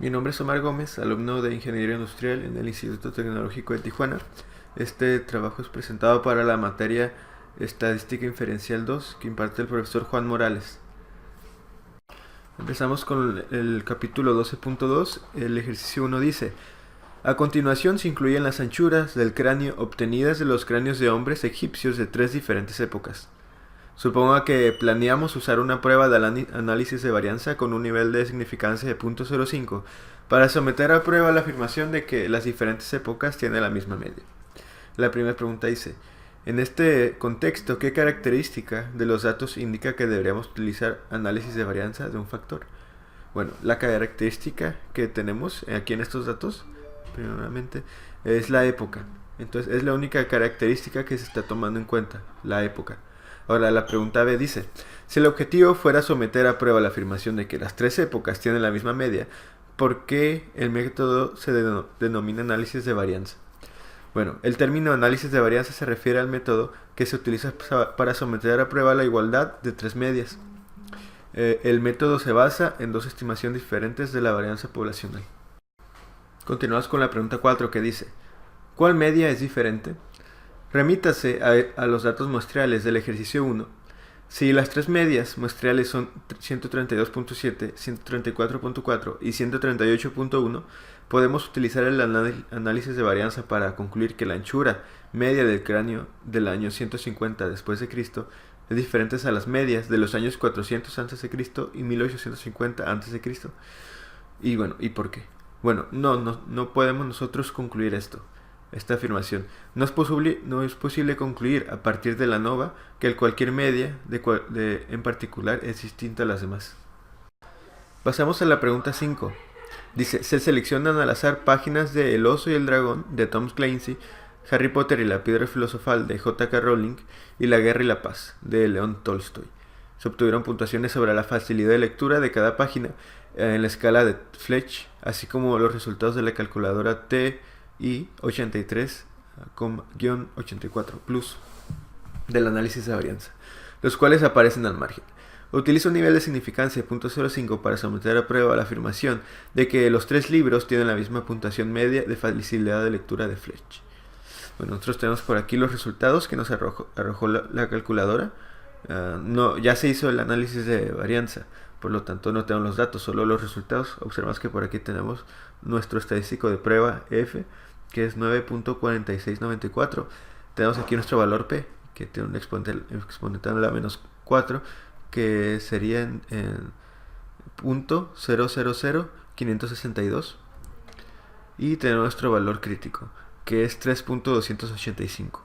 Mi nombre es Omar Gómez, alumno de Ingeniería Industrial en el Instituto Tecnológico de Tijuana. Este trabajo es presentado para la materia Estadística Inferencial 2 que imparte el profesor Juan Morales. Empezamos con el capítulo 12.2. El ejercicio 1 dice: a continuación se incluyen las anchuras del cráneo obtenidas de los cráneos de hombres egipcios de 3 diferentes épocas. Suponga que planeamos usar una prueba de análisis de varianza con un nivel de significancia de 0.05 para someter a prueba la afirmación de que las diferentes épocas tienen la misma media. La primera pregunta dice: en este contexto, ¿qué característica de los datos indica que deberíamos utilizar análisis de varianza de un factor? Bueno, la característica que tenemos aquí en estos datos, primeramente, es la época. Entonces, es la única característica que se está tomando en cuenta, la época. Ahora, la pregunta B dice: si el objetivo fuera someter a prueba la afirmación de que las 3 épocas tienen la misma media, ¿por qué el método se denomina análisis de varianza? Bueno, el término análisis de varianza se refiere al método que se utiliza para someter a prueba la igualdad de 3 medias. El método se basa en 2 estimaciones diferentes de la varianza poblacional. Continuamos con la pregunta 4 que dice: ¿cuál media es diferente? Remítase a los datos muestrales del ejercicio 1. Si las 3 medias muestrales son 132.7, 134.4 y 138.1, podemos utilizar el análisis de varianza para concluir que la anchura media del cráneo del año 150 después de Cristo es diferente a las medias de los años 400 a.C. y 1850 a.C. Y bueno, ¿y por qué? Bueno, no podemos nosotros concluir esta afirmación. No es posible concluir a partir de la nova que cualquier media en particular es distinta a las demás. Pasamos a la pregunta 5. Dice: se seleccionan al azar páginas de El oso y el dragón de Tom Clancy, Harry Potter y la piedra filosofal de J.K. Rowling y La guerra y la paz de León Tolstoy. Se obtuvieron puntuaciones sobre la facilidad de lectura de cada página en la escala de Fletch, así como los resultados de la calculadora TI 83-84 Plus del análisis de varianza, los cuales aparecen al margen. Utiliza un nivel de significancia de 0.05 para someter a prueba la afirmación de que los 3 libros tienen la misma puntuación media de facilidad de lectura de Fletch. Bueno, nosotros tenemos por aquí los resultados que nos arrojó la calculadora. Ya se hizo el análisis de varianza, por lo tanto no tenemos los datos, solo los resultados. Observamos que por aquí tenemos nuestro estadístico de prueba F, que es 9.4694. Tenemos aquí nuestro valor P, que tiene un exponencial a la menos 4, que sería en .000562. Y tenemos nuestro valor crítico, que es 3.285.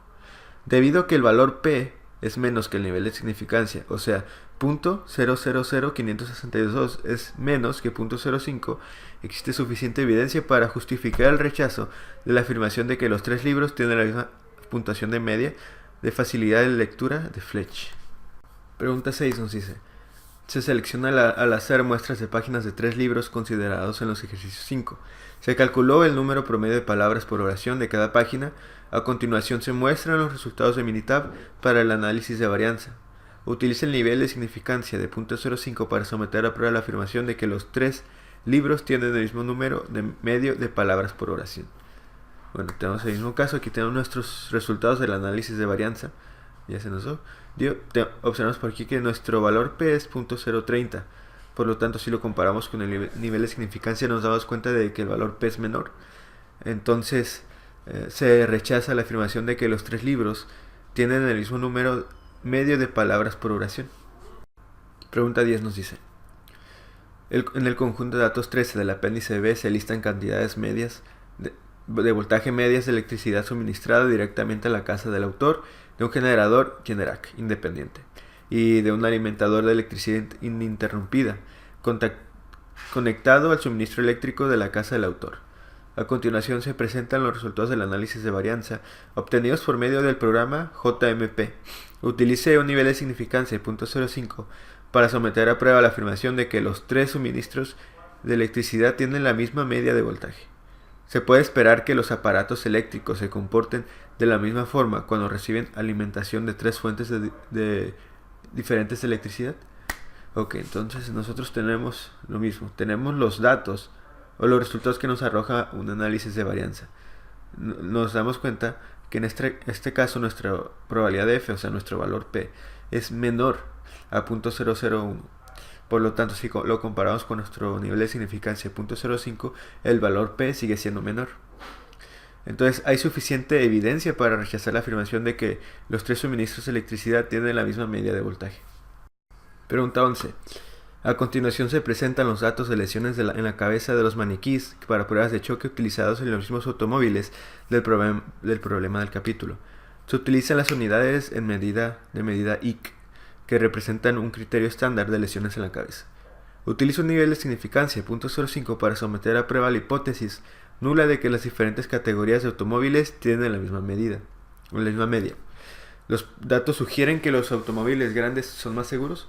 Debido a que el valor P es menos que el nivel de significancia, o sea, .000562 es menos que .05, existe suficiente evidencia para justificar el rechazo de la afirmación de que los 3 libros tienen la misma puntuación de media de facilidad de lectura de Fletch. Pregunta 6 nos dice: se selecciona al azar muestras de páginas de 3 libros considerados en los ejercicios 5. Se calculó el número promedio de palabras por oración de cada página. A continuación se muestran los resultados de Minitab para el análisis de varianza. Utiliza el nivel de significancia de 0.05 para someter a prueba la afirmación de que los 3 libros tienen el mismo número medio de palabras por oración. Bueno, tenemos el mismo caso. Aquí tenemos nuestros resultados del análisis de varianza. Ya se nos dio. Observamos por aquí que nuestro valor P es .030. Por lo tanto, si lo comparamos con el nivel de significancia, nos damos cuenta de que el valor P es menor. Entonces, se rechaza la afirmación de que los 3 libros tienen el mismo número medio de palabras por oración. Pregunta 10 nos dice: en el conjunto de datos 13 del apéndice B se listan cantidades medias de voltaje medias de electricidad suministrada directamente a la casa del autor de un generador Generac independiente y de un alimentador de electricidad ininterrumpida conectado al suministro eléctrico de la casa del autor. A continuación se presentan los resultados del análisis de varianza obtenidos por medio del programa JMP. Utilice un nivel de significancia de 0.05 para someter a prueba la afirmación de que los 3 suministros de electricidad tienen la misma media de voltaje. Se puede esperar que los aparatos eléctricos se comporten de la misma forma cuando reciben alimentación de 3 fuentes de diferentes de electricidad. Ok, entonces nosotros tenemos lo mismo. Tenemos los datos o los resultados que nos arroja un análisis de varianza. Nos damos cuenta que en este caso nuestra probabilidad de f, o sea nuestro valor p, es menor a 0.001. Por lo tanto, si lo comparamos con nuestro nivel de significancia 0.05, el valor p sigue siendo menor. Entonces, hay suficiente evidencia para rechazar la afirmación de que los tres suministros de electricidad tienen la misma medida de voltaje. Pregunta 11. A continuación se presentan los datos de lesiones en la cabeza de los maniquís para pruebas de choque utilizados en los mismos automóviles del problema del capítulo. Se utilizan las unidades de medida IC, que representan un criterio estándar de lesiones en la cabeza. Utiliza un nivel de significancia 0.05 para someter a prueba la hipótesis nula de que las diferentes categorías de automóviles tienen la misma medida, o la misma media. Los datos sugieren que los automóviles grandes son más seguros.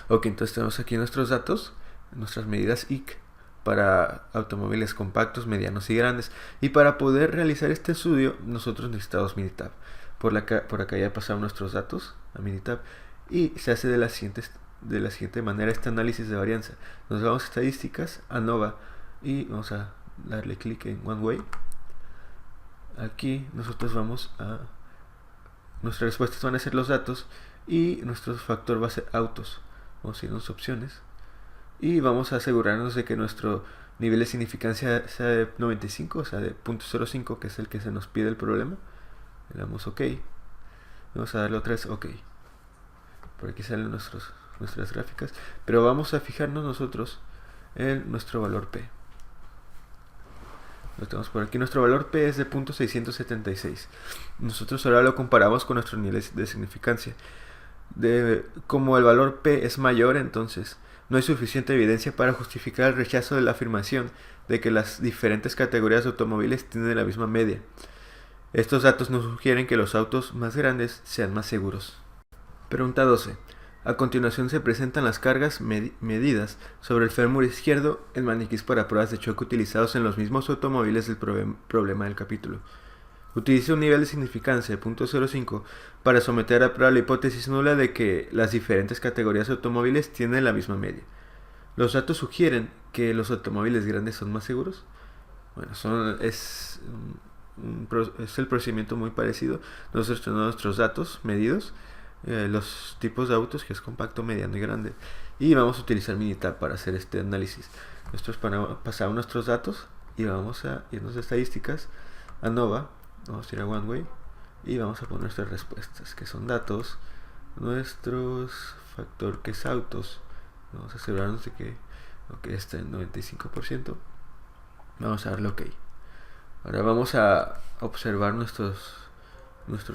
Ok, entonces tenemos aquí nuestros datos, nuestras medidas IC para automóviles compactos, medianos y grandes. Y para poder realizar este estudio, nosotros necesitamos Minitab. Por acá ya pasaron nuestros datos a Minitab y se hace de la siguiente manera este análisis de varianza. Nos vamos a estadísticas, ANOVA, y vamos a darle clic en One Way. Aquí nosotros vamos a... Nuestras respuestas van a ser los datos y nuestro factor va a ser autos. Vamos a irnos a opciones y vamos a asegurarnos de que nuestro nivel de significancia sea de 95, o sea de 0.05, que es el que se nos pide el problema. Le damos OK. Vamos a darle otra vez OK. Por aquí salen nuestras gráficas, pero vamos a fijarnos nosotros en nuestro valor P. Lo tenemos por aquí. Nuestro valor P es de 0.676. Nosotros ahora lo comparamos con nuestro nivel de significancia. Como el valor P es mayor, entonces no hay suficiente evidencia para justificar el rechazo de la afirmación de que las diferentes categorías de automóviles tienen la misma media. Estos datos nos sugieren que los autos más grandes sean más seguros. Pregunta 12. A continuación se presentan las cargas medidas sobre el fémur izquierdo en maniquís para pruebas de choque utilizados en los mismos automóviles del problema del capítulo. Utiliza un nivel de significancia de 0.05 para someter a prueba la hipótesis nula de que las diferentes categorías de automóviles tienen la misma media. Los datos sugieren que los automóviles grandes son más seguros. Bueno, es el procedimiento muy parecido. Nosotros tenemos nuestros datos medidos, los tipos de autos, que es compacto, mediano y grande, y vamos a utilizar Minitab para hacer este análisis. Nosotros pasamos nuestros datos y vamos a irnos a estadísticas, ANOVA, vamos a ir a One Way y vamos a poner nuestras respuestas, que son datos, nuestros factor que es autos. Vamos a asegurarnos de que está en 95%. Vamos a darle OK. Ahora vamos a observar nuestros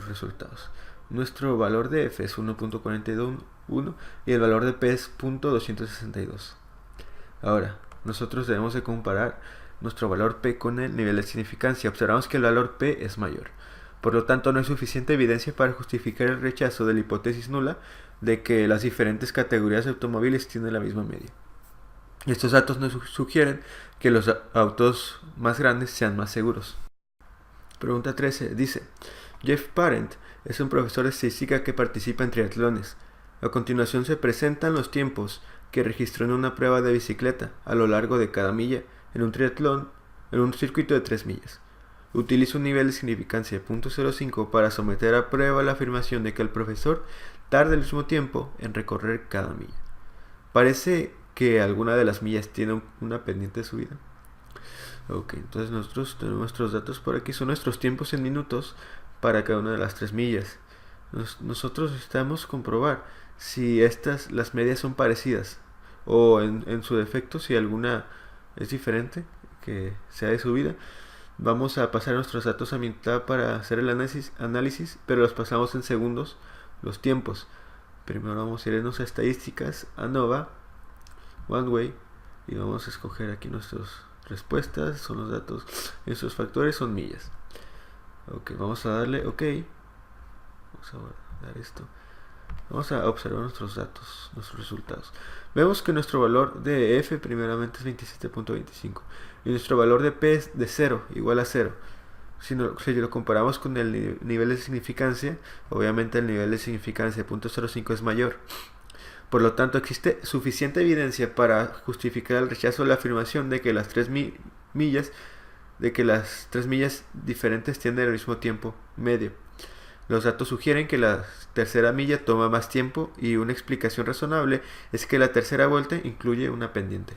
resultados. Nuestro valor de F es 1.41 y el valor de P es 0.262. Ahora, nosotros debemos de comparar nuestro valor P con el nivel de significancia. Observamos que el valor P es mayor. Por lo tanto, no hay suficiente evidencia para justificar el rechazo de la hipótesis nula de que las diferentes categorías de automóviles tienen la misma media. Estos datos nos sugieren que los autos más grandes sean más seguros. Pregunta 13. Dice: Jeff Parent es un profesor de estadística que participa en triatlones. A continuación se presentan los tiempos que registró en una prueba de bicicleta a lo largo de cada milla en un triatlón en un circuito de 3 millas. Utiliza un nivel de significancia de 0.05 para someter a prueba la afirmación de que el profesor tarda el mismo tiempo en recorrer cada milla. Parece que alguna de las millas tiene una pendiente de subida. Ok, entonces nosotros tenemos nuestros datos por aquí, son nuestros tiempos en minutos para cada una de las 3 millas. Nosotros necesitamos comprobar si las medias son parecidas o en su defecto si alguna es diferente, que sea de subida. Vamos a pasar nuestros datos a Minitab para hacer el análisis, pero los pasamos en segundos, los tiempos. Primero vamos a irnos a estadísticas, ANOVA, One Way, y vamos a escoger aquí nuestras respuestas, son los datos, estos factores son millas. Ok, vamos a darle OK. Vamos a dar esto. Vamos a observar nuestros datos, nuestros resultados. Vemos que nuestro valor de F primeramente es 27.25 y nuestro valor de P es de 0, igual a 0. Si lo comparamos con el nivel de significancia, obviamente el nivel de significancia de 0.05 es mayor. Por lo tanto, existe suficiente evidencia para justificar el rechazo de la afirmación de que las tres millas diferentes tienen el mismo tiempo medio. Los datos sugieren que la tercera milla toma más tiempo y una explicación razonable es que la tercera vuelta incluye una pendiente.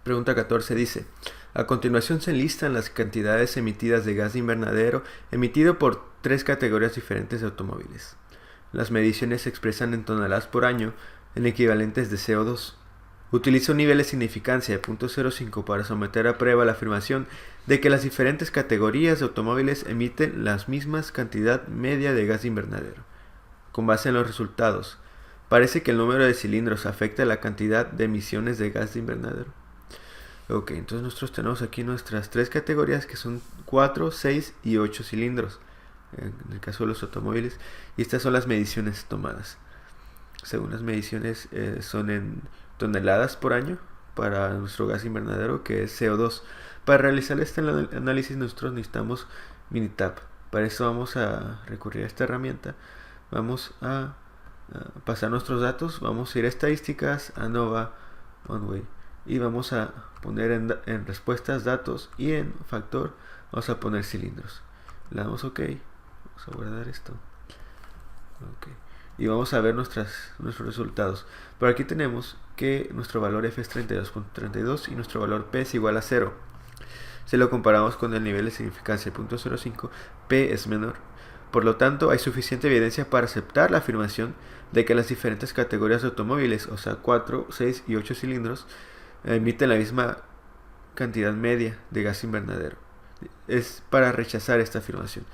Pregunta 14 dice: a continuación se enlistan las cantidades emitidas de gas de invernadero emitido por tres categorías diferentes de automóviles. Las mediciones se expresan en toneladas por año en equivalentes de CO2. Utiliza un nivel de significancia de 0.05 para someter a prueba la afirmación de que las diferentes categorías de automóviles emiten la misma cantidad media de gas de invernadero. Con base en los resultados, parece que el número de cilindros afecta la cantidad de emisiones de gas de invernadero. Ok, entonces nosotros tenemos aquí nuestras tres categorías que son 4, 6 y 8 cilindros en el caso de los automóviles, y estas son las mediciones tomadas. Según las mediciones son en toneladas por año para nuestro gas invernadero, que es CO2. Para realizar este análisis nosotros necesitamos Minitab. Para eso vamos a recurrir a esta herramienta. Vamos a pasar nuestros datos, vamos a ir a estadísticas, ANOVA, OneWay, y vamos a poner en respuestas datos, y en factor vamos a poner cilindros. Le damos OK, vamos a guardar esto. OK. Y vamos a ver nuestros resultados. Por aquí tenemos que nuestro valor F es 32.32 y nuestro valor P es igual a 0. Si lo comparamos con el nivel de significancia 0.05, P es menor. Por lo tanto, hay suficiente evidencia para aceptar la afirmación de que las diferentes categorías de automóviles, o sea 4, 6 y 8 cilindros, emiten la misma cantidad media de gas invernadero. Es para rechazar esta afirmación.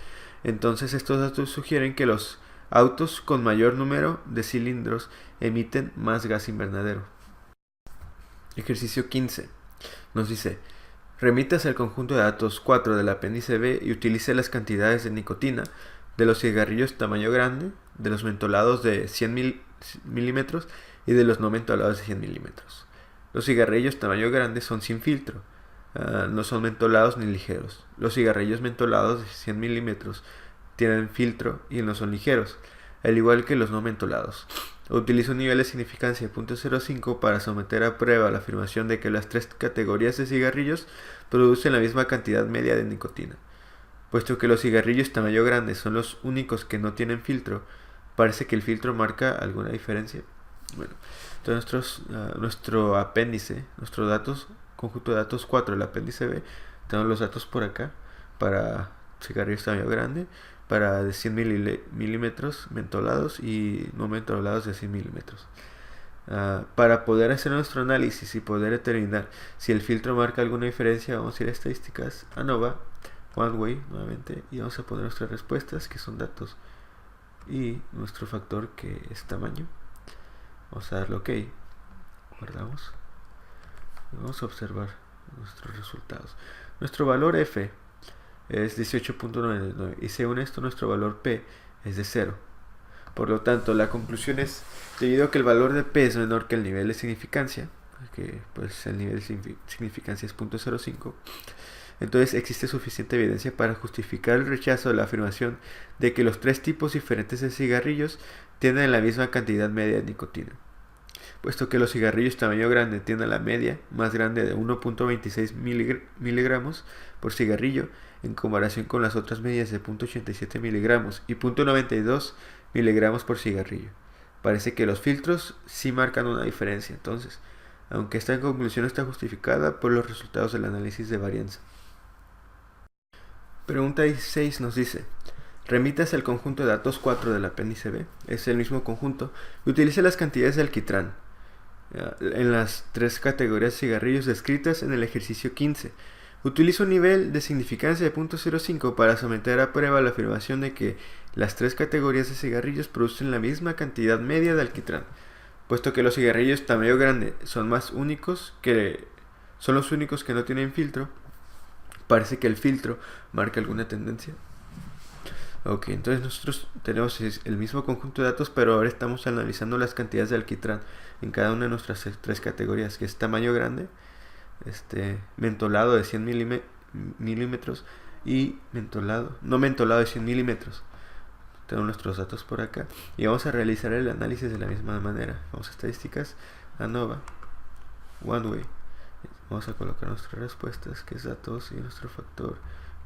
Entonces, estos datos sugieren que los autos con mayor número de cilindros emiten más gas invernadero. Ejercicio 15. Nos dice: remítase el conjunto de datos 4 del apéndice B y utilice las cantidades de nicotina de los cigarrillos tamaño grande, de los mentolados de 100 milímetros y de los no mentolados de 100 milímetros. Los cigarrillos tamaño grande son sin filtro, no son mentolados ni ligeros. Los cigarrillos mentolados de 100 milímetros tienen filtro y no son ligeros, al igual que los no mentolados. Utiliza un nivel de significancia de 0.05 para someter a prueba la afirmación de que las tres categorías de cigarrillos producen la misma cantidad media de nicotina. Puesto que los cigarrillos tamaño grande son los únicos que no tienen filtro, parece que el filtro marca alguna diferencia. Bueno, entonces nuestro apéndice, nuestros datos, conjunto de datos 4 del apéndice B, tenemos los datos por acá para cigarrillos tamaño grande, para de 100 milímetros mentolados y no mentolados de 100 milímetros. Para poder hacer nuestro análisis y poder determinar si el filtro marca alguna diferencia, vamos a ir a estadísticas, ANOVA, OneWay nuevamente, y vamos a poner nuestras respuestas, que son datos, y nuestro factor, que es tamaño. Vamos a darle OK, guardamos y vamos a observar nuestros resultados. Nuestro valor F es 18.99 y según esto nuestro valor P es de 0. Por lo tanto, la conclusión es: debido a que el valor de P es menor que el nivel de significancia, que pues el nivel de significancia es 0.05, entonces existe suficiente evidencia para justificar el rechazo de la afirmación de que los tres tipos diferentes de cigarrillos tienen la misma cantidad media de nicotina. Puesto que los cigarrillos tamaño grande tienen la media más grande de 1.26 miligramos por cigarrillo, en comparación con las otras medias de 0.87 miligramos y 0.92 miligramos por cigarrillo. Parece que los filtros sí marcan una diferencia, entonces, aunque esta conclusión está justificada por los resultados del análisis de varianza. Pregunta 16 nos dice: remítase al conjunto de datos 4 del apéndice B, es el mismo conjunto, y utilice las cantidades de alquitrán en las tres categorías de cigarrillos descritas en el ejercicio 15. Utiliza un nivel de significancia de 0.05 para someter a prueba la afirmación de que las tres categorías de cigarrillos producen la misma cantidad media de alquitrán. Puesto que los cigarrillos tamaño grande son los únicos que no tienen filtro, parece que el filtro marca alguna tendencia. Ok, entonces nosotros tenemos el mismo conjunto de datos, pero ahora estamos analizando las cantidades de alquitrán en cada una de nuestras tres categorías, que es tamaño grande, mentolado de 100 milímetros y no mentolado de 100 milímetros. Tenemos nuestros datos por acá y vamos a realizar el análisis de la misma manera. Vamos a estadísticas, ANOVA, OneWay. Vamos a colocar nuestras respuestas, que es datos, y nuestro factor,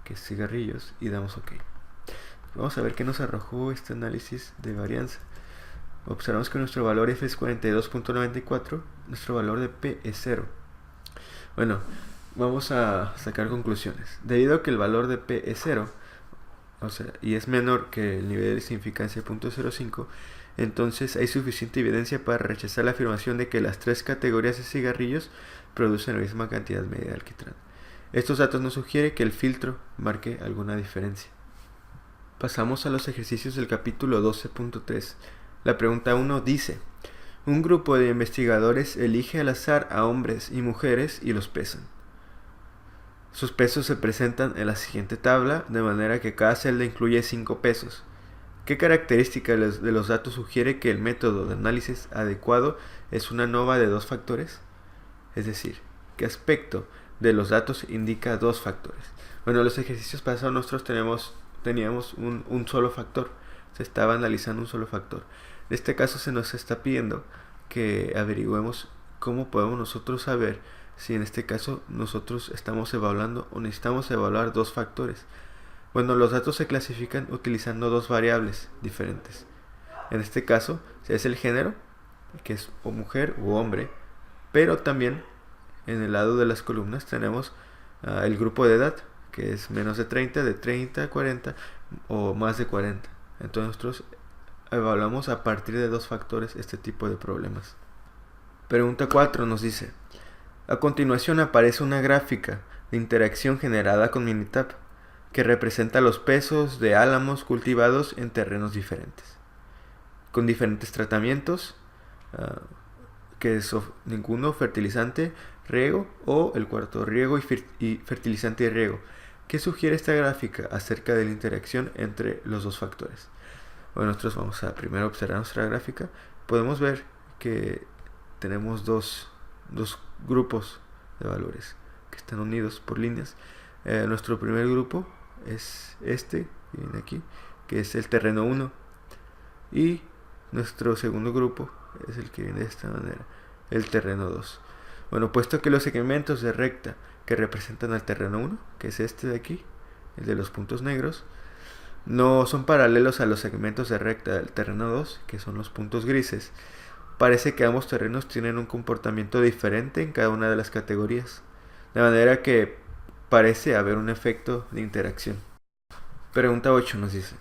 que es cigarrillos, y damos OK. Vamos a ver qué nos arrojó este análisis de varianza. Observamos que nuestro valor F es 42.94, nuestro valor de P es 0. Bueno, vamos a sacar conclusiones. Debido a que el valor de P es 0, y es menor que el nivel de significancia 0.05, entonces hay suficiente evidencia para rechazar la afirmación de que las tres categorías de cigarrillos producen la misma cantidad media de alquitrán. Estos datos nos sugieren que el filtro marque alguna diferencia. Pasamos a los ejercicios del capítulo 12.3. La pregunta 1 dice: un grupo de investigadores elige al azar a hombres y mujeres y los pesan. Sus pesos se presentan en la siguiente tabla, de manera que cada celda incluye 5 pesos. ¿Qué característica de los datos sugiere que el método de análisis adecuado es una ANOVA de 2 factores? Es decir, ¿qué aspecto de los datos indica 2 factores? Bueno, en los ejercicios pasados nosotros teníamos un solo factor. Se estaba analizando un solo factor. En este caso se nos está pidiendo que averigüemos cómo podemos nosotros saber si en este caso nosotros estamos evaluando o necesitamos evaluar 2 factores. Bueno, los datos se clasifican utilizando 2 variables diferentes. En este caso es el género, que es o mujer u hombre, pero también en el lado de las columnas tenemos el grupo de edad, que es menos de 30, de 30 a 40 o más de 40. Entonces nosotros evaluamos a partir de 2 factores este tipo de problemas. Pregunta 4 nos dice: a continuación aparece una gráfica de interacción generada con Minitab que representa los pesos de álamos cultivados en terrenos diferentes, con diferentes tratamientos, que es ninguno, fertilizante, riego, o el cuarto, riego y fertilizante y riego. ¿Qué sugiere esta gráfica acerca de la interacción entre los 2 factores? Bueno, nosotros vamos a primero observar nuestra gráfica. Podemos ver que tenemos dos grupos de valores que están unidos por líneas. Nuestro primer grupo es este, que viene aquí, que es el terreno 1. Y nuestro segundo grupo es el que viene de esta manera, el terreno 2. Bueno, puesto que los segmentos de recta que representan al terreno 1, que es este de aquí, el de los puntos negros, no son paralelos a los segmentos de recta del terreno 2, que son los puntos grises, parece que ambos terrenos tienen un comportamiento diferente en cada una de las categorías, de manera que parece haber un efecto de interacción. Pregunta 8 nos dice: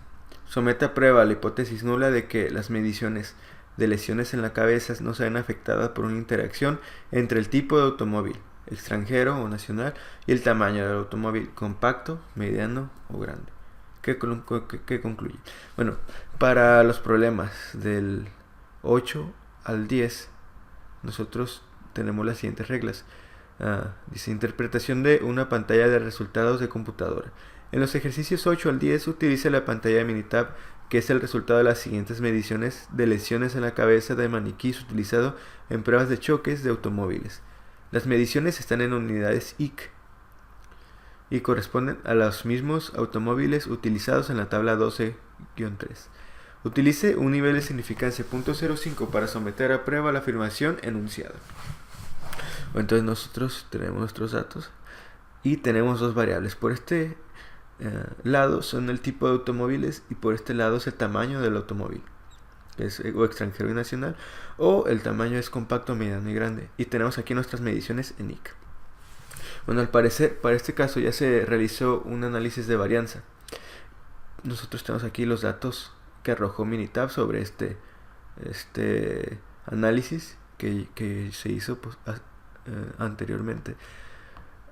somete a prueba la hipótesis nula de que las mediciones de lesiones en la cabeza no se ven afectadas por una interacción entre el tipo de automóvil, extranjero o nacional, y el tamaño del automóvil, compacto, mediano o grande. ¿Qué concluye? Bueno, para los problemas del 8 al 10, nosotros tenemos las siguientes reglas. Dice: interpretación de una pantalla de resultados de computadora. En los ejercicios 8 al 10 utiliza la pantalla de Minitab, que es el resultado de las siguientes mediciones de lesiones en la cabeza de maniquís utilizado en pruebas de choques de automóviles. Las mediciones están en unidades IC y corresponden a los mismos automóviles utilizados en la tabla 12-3. Utilice un nivel de significancia 0.05 para someter a prueba la afirmación enunciada. Entonces nosotros tenemos nuestros datos y tenemos 2 variables. Por este lado son el tipo de automóviles y por este lado es el tamaño del automóvil, que es o extranjero y nacional, o el tamaño es compacto, mediano y grande. Y tenemos aquí nuestras mediciones en IC. Bueno, al parecer, para este caso ya se realizó un análisis de varianza. Nosotros tenemos aquí los datos que arrojó Minitab sobre este análisis que se hizo anteriormente.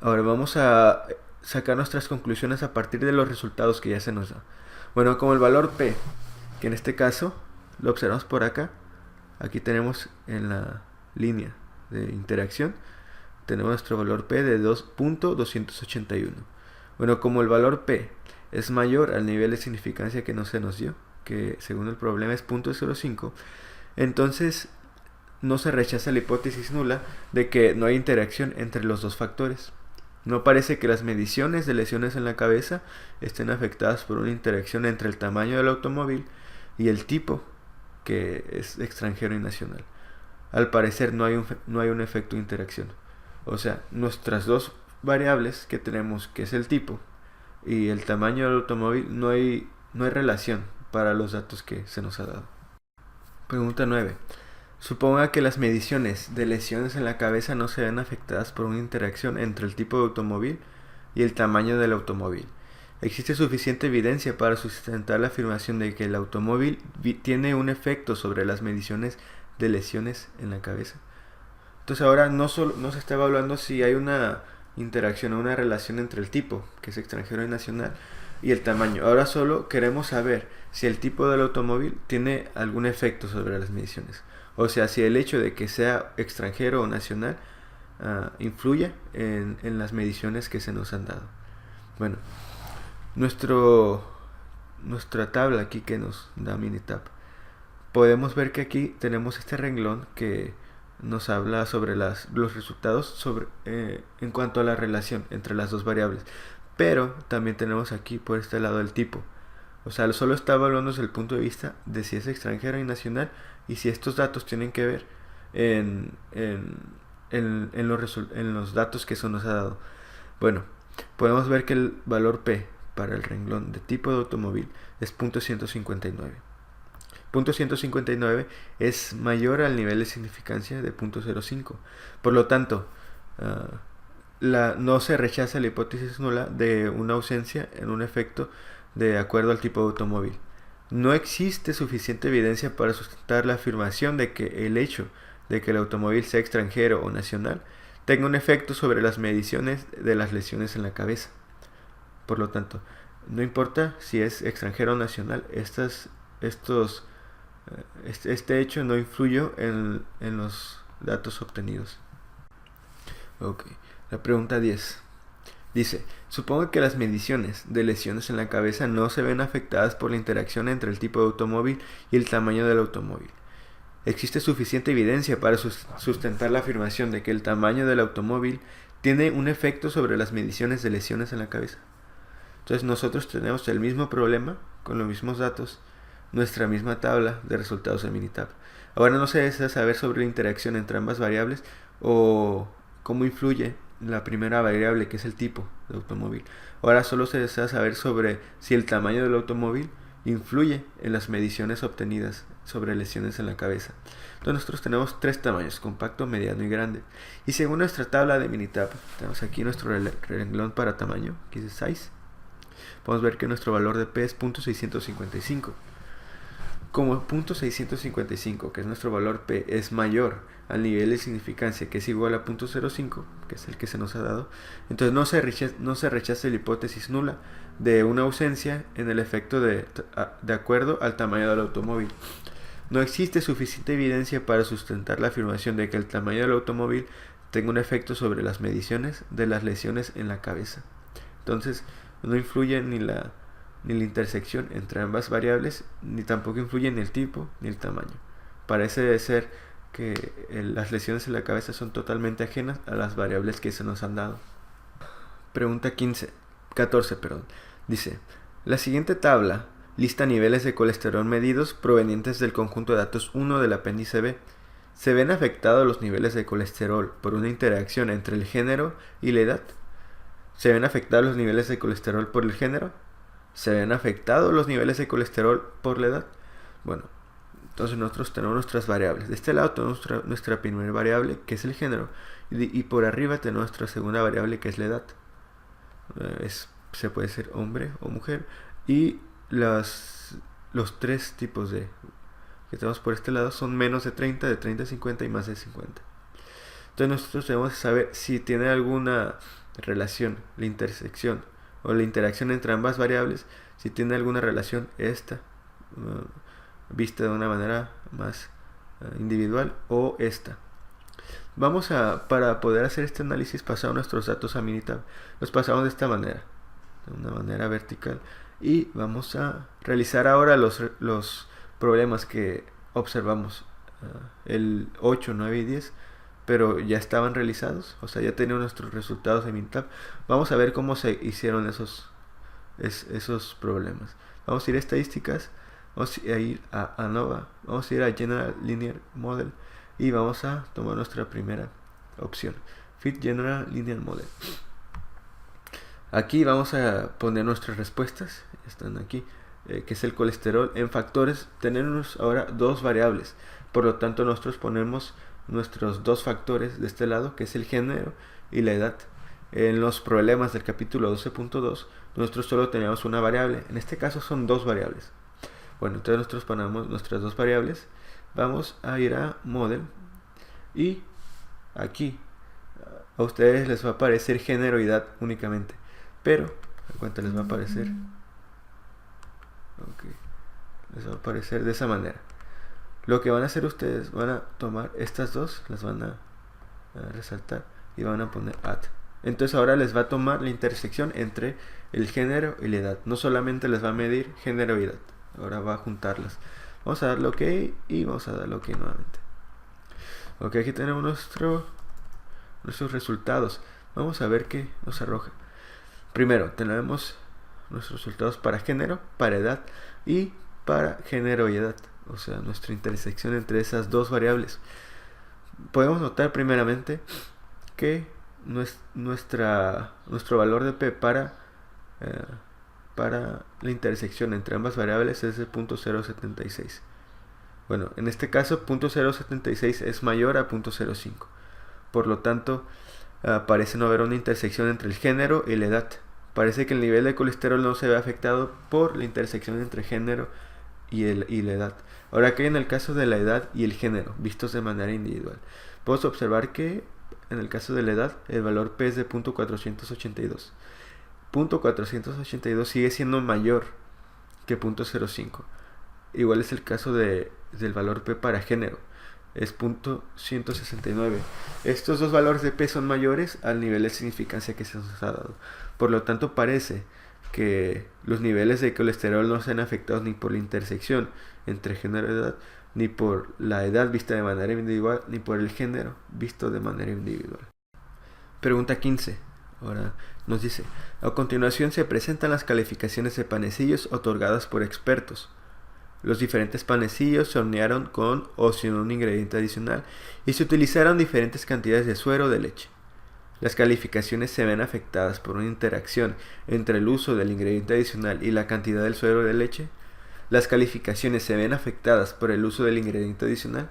Ahora vamos a sacar nuestras conclusiones a partir de los resultados que ya se nos da. Bueno, como el valor P, que en este caso lo observamos por acá, aquí tenemos en la línea de interacción, tenemos nuestro valor P de 2.281. Bueno, como el valor P es mayor al nivel de significancia que no se nos dio, que según el problema es 0.05, entonces no se rechaza la hipótesis nula de que no hay interacción entre los 2 factores. No parece que las mediciones de lesiones en la cabeza estén afectadas por una interacción entre el tamaño del automóvil y el tipo, que es extranjero y nacional. Al parecer no hay un efecto de interacción. O sea, nuestras dos variables que tenemos, que es el tipo y el tamaño del automóvil, no hay relación para los datos que se nos ha dado. Pregunta 9. Suponga que las mediciones de lesiones en la cabeza no se ven afectadas por una interacción entre el tipo de automóvil y el tamaño del automóvil. ¿Existe suficiente evidencia para sustentar la afirmación de que el automóvil tiene un efecto sobre las mediciones de lesiones en la cabeza? Entonces ahora no se estaba hablando si hay una interacción o una relación entre el tipo, que es extranjero y nacional, y el tamaño. Ahora solo queremos saber si el tipo del automóvil tiene algún efecto sobre las mediciones. O sea, si el hecho de que sea extranjero o nacional influye en las mediciones que se nos han dado. Bueno, nuestra tabla aquí que nos da Minitab. Podemos ver que aquí tenemos este renglón que nos habla sobre los resultados en cuanto a la relación entre las dos variables. Pero también tenemos aquí por este lado el tipo. O sea, solo está evaluando desde el punto de vista de si es extranjero y nacional y si estos datos tienen que ver en los datos que se nos ha dado. Bueno, podemos ver que el valor P para el renglón de tipo de automóvil es .159. .159 es mayor al nivel de significancia de .05. Por lo tanto, no se rechaza la hipótesis nula de una ausencia en un efecto de acuerdo al tipo de automóvil. No existe suficiente evidencia para sustentar la afirmación de que el hecho de que el automóvil sea extranjero o nacional tenga un efecto sobre las mediciones de las lesiones en la cabeza. Por lo tanto, no importa si es extranjero o nacional, este hecho no influyó en los datos obtenidos. Ok, la pregunta 10. Dice, supongo que las mediciones de lesiones en la cabeza no se ven afectadas por la interacción entre el tipo de automóvil y el tamaño del automóvil. ¿Existe suficiente evidencia para sustentar la afirmación de que el tamaño del automóvil tiene un efecto sobre las mediciones de lesiones en la cabeza? Entonces nosotros tenemos el mismo problema con los mismos datos, nuestra misma tabla de resultados de Minitab. Ahora no se desea saber sobre la interacción entre ambas variables o cómo influye la primera variable, que es el tipo de automóvil. Ahora solo se desea saber sobre si el tamaño del automóvil influye en las mediciones obtenidas sobre lesiones en la cabeza. Entonces nosotros tenemos tres tamaños: compacto, mediano y grande. Y según nuestra tabla de Minitab, tenemos aquí nuestro renglón para tamaño, que es size. Podemos ver que nuestro valor de P es .655. Como .655, que es nuestro valor P, es mayor al nivel de significancia, que es igual a .05, que es el que se nos ha dado, entonces no se rechaza la hipótesis nula de una ausencia en el efecto de acuerdo al tamaño del automóvil. No existe suficiente evidencia para sustentar la afirmación de que el tamaño del automóvil tenga un efecto sobre las mediciones de las lesiones en la cabeza. Entonces, no influye ni la intersección entre ambas variables, ni tampoco influye ni el tipo ni el tamaño. Parece ser que las lesiones en la cabeza son totalmente ajenas a las variables que se nos han dado. Pregunta 14. Dice, la siguiente tabla lista niveles de colesterol medidos provenientes del conjunto de datos 1 del apéndice B. ¿Se ven afectados los niveles de colesterol por una interacción entre el género y la edad? ¿Se ven afectados los niveles de colesterol por el género? ¿Se ven afectados los niveles de colesterol por la edad? Bueno, entonces nosotros tenemos nuestras variables. De este lado tenemos nuestra primera variable, que es el género, y por arriba tenemos nuestra segunda variable, que es la edad. Se puede ser hombre o mujer. Y los tres tipos que tenemos por este lado son menos de 30, de 30 a 50 y más de 50. Entonces nosotros debemos saber si tiene alguna relación, la intersección o la interacción entre ambas variables, si tiene alguna relación esta vista de una manera más individual o esta. Para poder hacer este análisis, pasamos nuestros datos a Minitab. Los pasamos de esta manera, de una manera vertical, y vamos a realizar ahora los problemas que observamos, el 8, 9 y 10, pero ya estaban realizados, o sea, ya teníamos nuestros resultados de Minitab. Vamos a ver cómo se hicieron esos problemas. Vamos a ir a estadísticas, vamos a ir a ANOVA, vamos a ir a General Linear Model y vamos a tomar nuestra primera opción, Fit General Linear Model. Aquí vamos a poner nuestras respuestas, están aquí, que es el colesterol en factores. Tenemos ahora dos variables, por lo tanto nosotros ponemos nuestros dos factores de este lado, que es el género y la edad. En los problemas del capítulo 12.2 nosotros solo teníamos una variable, en este caso son dos variables. Bueno, entonces nosotros ponemos nuestras dos variables, vamos a ir a Model y aquí a ustedes les va a aparecer género y edad únicamente, pero a cuenta les va a aparecer, les va a aparecer de esa manera. Lo que van a hacer ustedes, van a tomar estas dos, las van a resaltar y van a poner add. Entonces ahora les va a tomar la intersección entre el género y la edad. No solamente les va a medir género y edad, ahora va a juntarlas. Vamos a darle OK y vamos a darle OK nuevamente. Ok, aquí tenemos nuestros resultados. Vamos a ver qué nos arroja. Primero tenemos nuestros resultados para género, para edad y para género y edad, o sea, nuestra intersección entre esas dos variables. Podemos notar primeramente que nuestro valor de P para la intersección entre ambas variables es de 0.076. Bueno, en este caso 0.076 es mayor a 0.05. Por lo tanto, parece no haber una intersección entre el género y la edad. Parece que el nivel de colesterol no se ve afectado por la intersección entre género y la edad. Ahora, ¿qué hay en el caso de la edad y el género, vistos de manera individual? Podemos observar que en el caso de la edad, el valor P es de 0.482. 0.482 sigue siendo mayor que 0.05. Igual es el caso del valor P para género, es 0.169. Estos dos valores de P son mayores al nivel de significancia que se nos ha dado. Por lo tanto, parece que los niveles de colesterol no se han afectado ni por la intersección entre género y edad, ni por la edad vista de manera individual, ni por el género visto de manera individual. Pregunta 15. Ahora nos dice: a continuación se presentan las calificaciones de panecillos otorgadas por expertos. Los diferentes panecillos se hornearon con o sin un ingrediente adicional y se utilizaron diferentes cantidades de suero de leche. Las calificaciones se ven afectadas por una interacción entre el uso del ingrediente adicional y la cantidad del suero de leche. Las calificaciones se ven afectadas por el uso del ingrediente adicional.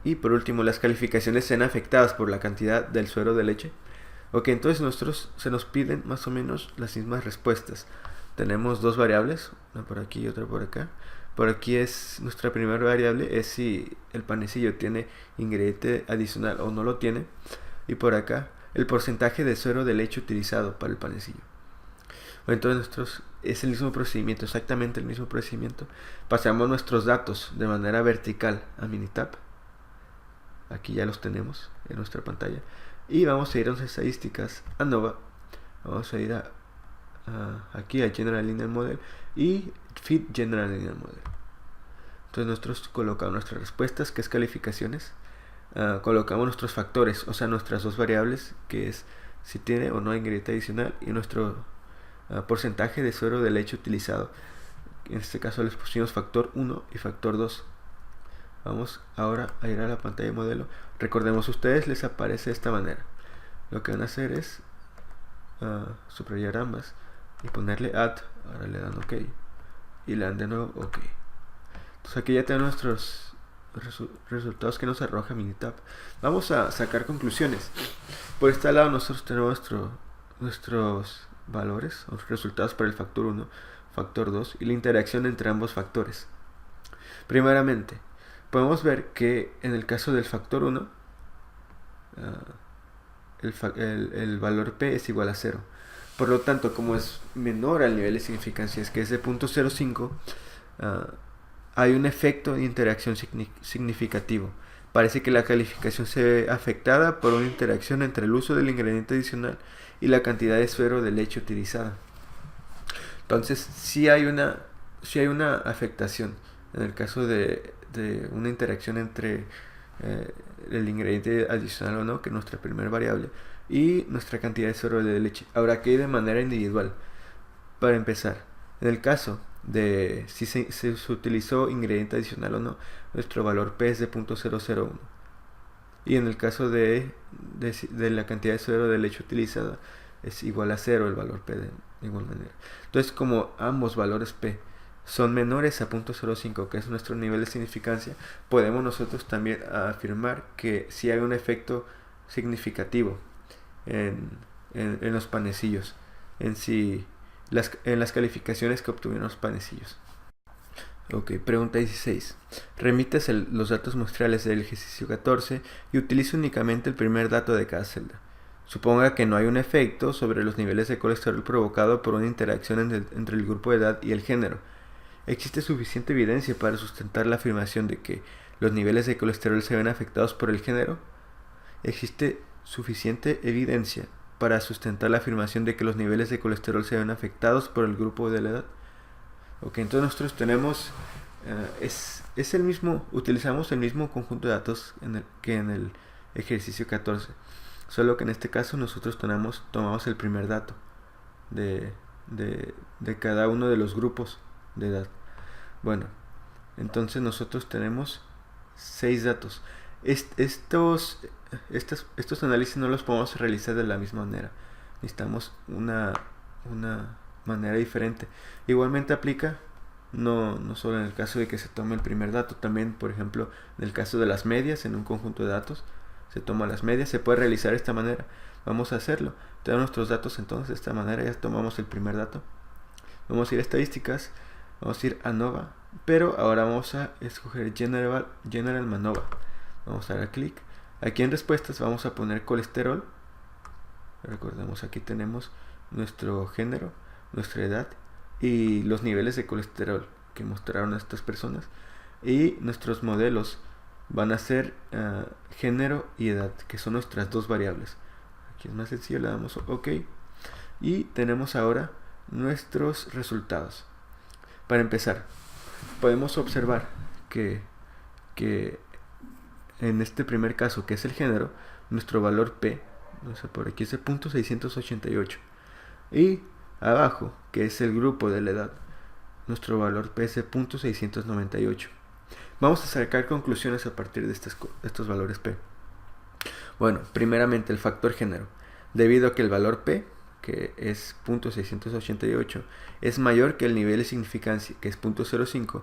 Y por último, las calificaciones se ven afectadas por la cantidad del suero de leche. Ok, entonces nosotros se nos piden más o menos las mismas respuestas. Tenemos dos variables, una por aquí y otra por acá. Por aquí es nuestra primera variable, es si el panecillo tiene ingrediente adicional o no lo tiene. Y por acá, el porcentaje de suero de leche utilizado para el panecillo. Entonces es el mismo procedimiento, exactamente el mismo procedimiento. Pasamos nuestros datos de manera vertical a Minitab. Aquí ya los tenemos en nuestra pantalla. Y vamos a ir a las estadísticas, a ANOVA. Vamos a ir aquí a General Linear Model y Fit General Linear Model. Entonces nosotros colocamos nuestras respuestas, que es calificaciones. Colocamos nuestros factores, o sea, nuestras dos variables, que es si tiene o no ingrediente adicional, y nuestro porcentaje de suero de leche utilizado. En este caso les pusimos factor 1 y factor 2. Vamos ahora a ir a la pantalla de modelo. Recordemos, a ustedes les aparece de esta manera. Lo que van a hacer es subrayar ambas y ponerle add. Ahora le dan OK y le dan de nuevo OK. Entonces aquí ya tenemos nuestros resultados que nos arroja Minitab. Vamos a sacar conclusiones. Por este lado nosotros tenemos nuestros valores o resultados para el factor 1, factor 2 y la interacción entre ambos factores. Primeramente, podemos ver que en el caso del factor 1 el valor P es igual a 0. Por lo tanto, como es menor al nivel de significancia, es que es de 0.05, hay un efecto de interacción significativo. Parece que la calificación se ve afectada por una interacción entre el uso del ingrediente adicional y la cantidad de suero de leche utilizada. Entonces, sí hay una afectación en el caso de una interacción entre el ingrediente adicional o no, que es nuestra primera variable, y nuestra cantidad de suero de leche. Ahora, ¿qué hay de manera individual? Para empezar, En el caso de si se utilizó ingrediente adicional o no, nuestro valor P es de 0.001. Y en el caso de la cantidad de suero de leche utilizada, es igual a 0 el valor P de igual manera. Entonces, como ambos valores P son menores a 0.05, que es nuestro nivel de significancia, podemos nosotros también afirmar que sí hay un efecto significativo en los panecillos, en las calificaciones que obtuvieron los panecillos. Ok, pregunta 16. Remites los datos muestrales del ejercicio 14 y utiliza únicamente el primer dato de cada celda. Suponga que no hay un efecto sobre los niveles de colesterol provocado por una interacción entre el grupo de edad y el género. ¿Existe suficiente evidencia para sustentar la afirmación de que los niveles de colesterol se ven afectados por el género? ¿Existe suficiente evidencia para sustentar la afirmación de que los niveles de colesterol se ven afectados por el grupo de la edad? Ok, entonces nosotros tenemos, es el mismo, utilizamos el mismo conjunto de datos que en el ejercicio 14, solo que en este caso nosotros tomamos el primer dato de cada uno de los grupos de edad. Bueno, entonces nosotros tenemos 6 datos. Estos análisis no los podemos realizar de la misma manera. Necesitamos una manera diferente. Igualmente aplica no solo en el caso de que se tome el primer dato, también por ejemplo en el caso de las medias en un conjunto de datos, se toma las medias, se puede realizar de esta manera. Vamos a hacerlo. Tenemos nuestros datos entonces de esta manera, ya tomamos el primer dato. Vamos a ir a estadísticas, vamos a ir a ANOVA, pero ahora vamos a escoger General MANOVA. Vamos a dar clic. Aquí en respuestas vamos a poner colesterol. Recordemos, aquí tenemos nuestro género, nuestra edad y los niveles de colesterol que mostraron a estas personas. Y nuestros modelos van a ser género y edad, que son nuestras dos variables. Aquí es más sencillo, le damos OK. Y tenemos ahora nuestros resultados. Para empezar, podemos observar que en este primer caso, que es el género, nuestro valor P, no sé, por aquí es el 0.688. Y abajo, que es el grupo de la edad, nuestro valor P es de 0.698. Vamos a sacar conclusiones a partir de estos valores P. Bueno, primeramente el factor género. Debido a que el valor P, que es 0.688, es mayor que el nivel de significancia, que es 0.05,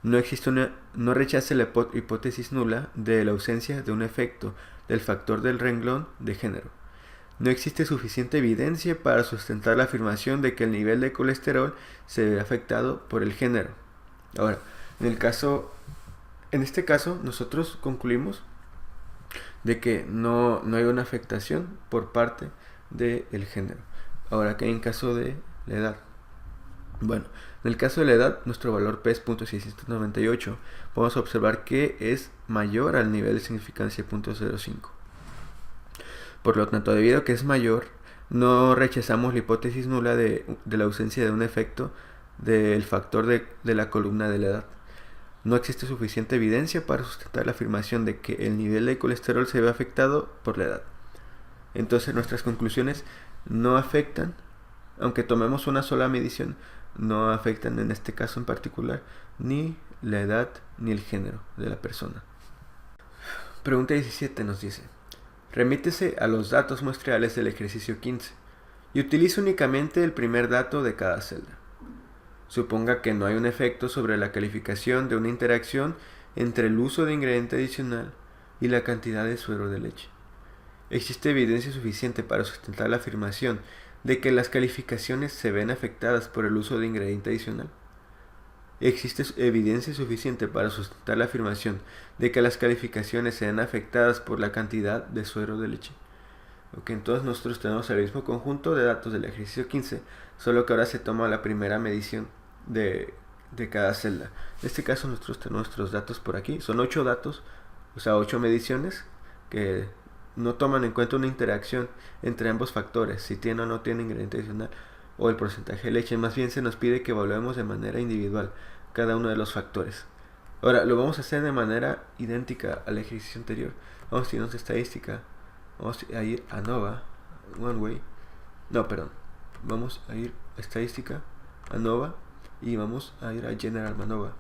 no rechace la hipótesis nula de la ausencia de un efecto del factor del renglón de género. No existe suficiente evidencia para sustentar la afirmación de que el nivel de colesterol se ve afectado por el género. Ahora, en este caso, nosotros concluimos de que no hay una afectación por parte del género. Ahora, ¿qué hay en caso de la edad? Bueno, en el caso de la edad, nuestro valor P es 0.698. Podemos observar que es mayor al nivel de significancia 0.05. Por lo tanto, debido a que es mayor, no rechazamos la hipótesis nula de la ausencia de un efecto del factor de la columna de la edad. No existe suficiente evidencia para sustentar la afirmación de que el nivel de colesterol se ve afectado por la edad. Entonces nuestras conclusiones no afectan, aunque tomemos una sola medición, no afectan en este caso en particular ni la edad ni el género de la persona. Pregunta 17 nos dice: remítese a los datos muestrales del ejercicio 15 y utilice únicamente el primer dato de cada celda. Suponga que no hay un efecto sobre la calificación de una interacción entre el uso de ingrediente adicional y la cantidad de suero de leche. ¿Existe evidencia suficiente para sustentar la afirmación de que las calificaciones se ven afectadas por el uso de ingrediente adicional? ¿Existe evidencia suficiente para sustentar la afirmación de que las calificaciones se ven afectadas por la cantidad de suero de leche? Ok, entonces nosotros tenemos el mismo conjunto de datos del ejercicio 15, solo que ahora se toma la primera medición de cada celda. En este caso nosotros tenemos nuestros datos por aquí, son 8 datos, o sea 8 mediciones que no toman en cuenta una interacción entre ambos factores, si tiene o no tiene ingrediente adicional o el porcentaje de leche. Más bien se nos pide que evaluemos de manera individual cada uno de los factores. Ahora lo vamos a hacer de manera idéntica al ejercicio anterior. Vamos a irnos a estadística, vamos a ir a ANOVA, vamos a ir a estadística, ANOVA, y vamos a ir a General MANOVA.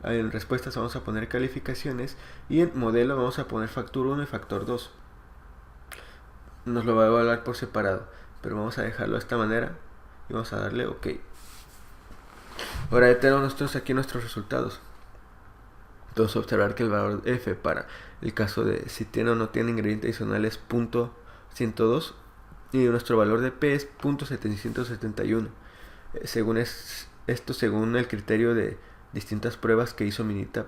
En respuestas vamos a poner calificaciones y en modelo vamos a poner factor 1 y factor 2. Nos lo va a evaluar por separado, pero vamos a dejarlo de esta manera y vamos a darle OK. Ahora ya tenemos aquí nuestros resultados. Vamos a observar que el valor F para el caso de si tiene o no tiene ingrediente adicional es .102 y nuestro valor de P es .771. Según el criterio de distintas pruebas que hizo Minitab.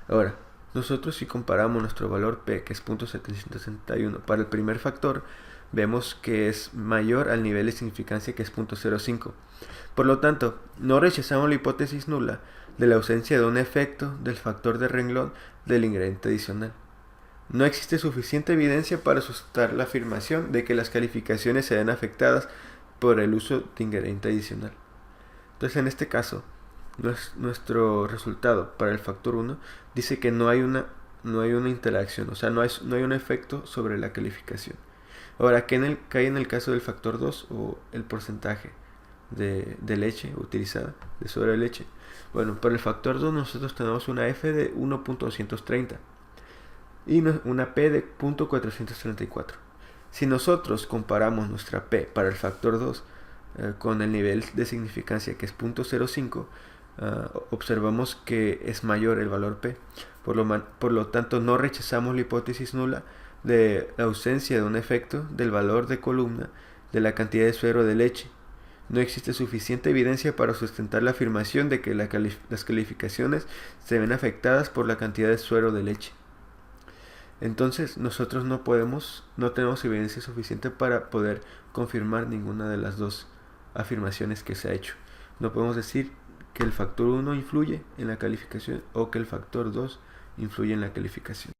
Ahora, nosotros si comparamos nuestro valor P, que es .761, para el primer factor, vemos que es mayor al nivel de significancia, que es .05. Por lo tanto, no rechazamos la hipótesis nula de la ausencia de un efecto del factor de renglón del ingrediente adicional. No existe suficiente evidencia para sustentar la afirmación de que las calificaciones se ven afectadas por el uso de ingrediente adicional. Entonces, en este caso, nuestro resultado para el factor 1 dice que no hay una interacción, o sea, no hay un efecto sobre la calificación. Ahora, ¿qué hay en el caso del factor 2 o el porcentaje de leche utilizada, de sobre de leche? Bueno, para el factor 2 nosotros tenemos una F de 1.230 y una P de .434. Si nosotros comparamos nuestra P para el factor 2 con el nivel de significancia, que es .05, observamos que es mayor el valor P. Por lo tanto, no rechazamos la hipótesis nula de la ausencia de un efecto del valor de columna de la cantidad de suero de leche. No existe suficiente evidencia para sustentar la afirmación de que las calificaciones se ven afectadas por la cantidad de suero de leche. Entonces, nosotros no tenemos evidencia suficiente para poder confirmar ninguna de las dos afirmaciones que se ha hecho. No podemos decir que el factor 1 influye en la calificación o que el factor 2 influye en la calificación.